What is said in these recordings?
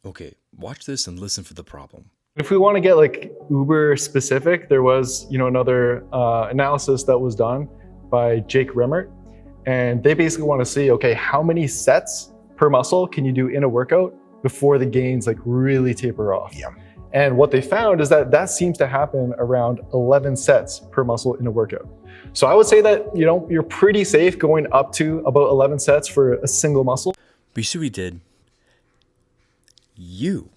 Okay, watch this and listen for the problem. If we want to get like uber specific, there was another analysis that was done by Jake Remmert, and they basically want to see, okay, how many sets per muscle can you do in a workout before the gains like really taper off? Yeah. And what they found is that that seems to happen around 11 sets per muscle in a workout. So I would say that you're pretty safe going up to about 11 sets for a single muscle. But you see what we did? You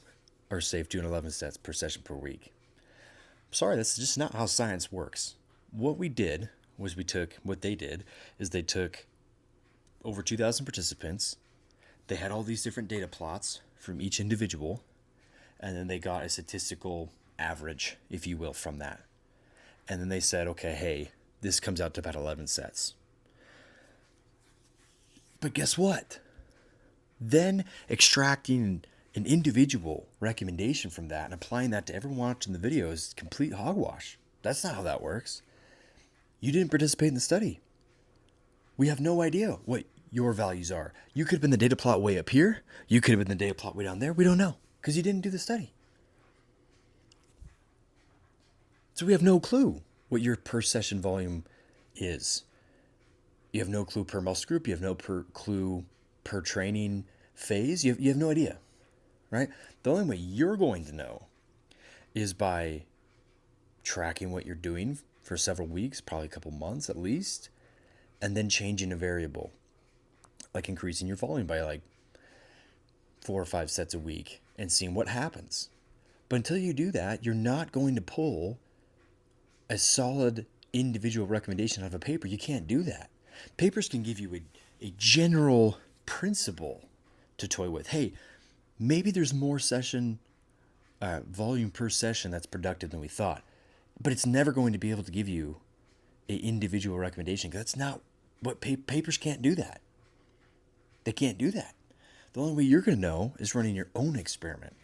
are safe doing 11 sets per session per week. Sorry, that's just not how science works. What we did was they took over 2,000 participants. They had all these different data plots from each individual, and then they got a statistical average, if you will, from that. And then they said, okay, hey, this comes out to about 11 sets. But guess what? Then extracting an individual recommendation from that and applying that to everyone watching the video is complete hogwash. That's not how that works. You didn't participate in the study. We have no idea what your values are. You could have been the data plot way up here. You could have been the data plot way down there. We don't know because you didn't do the study. So we have no clue what your per session volume is. You have no clue per muscle group. You have no clue per training phase. You have no idea, right? The only way you're going to know is by tracking what you're doing for several weeks, probably a couple months at least, and then changing a variable, like increasing your volume by like 4 or 5 sets a week and seeing what happens. But until you do that, you're not going to pull a solid individual recommendation out of a paper. You can't do that. Papers can give you a general principle to toy with. Hey, maybe there's more session volume per session that's productive than we thought, but it's never going to be able to give you an individual recommendation because that's not what papers can't do that. They can't do that. The only way you're going to know is running your own experiment.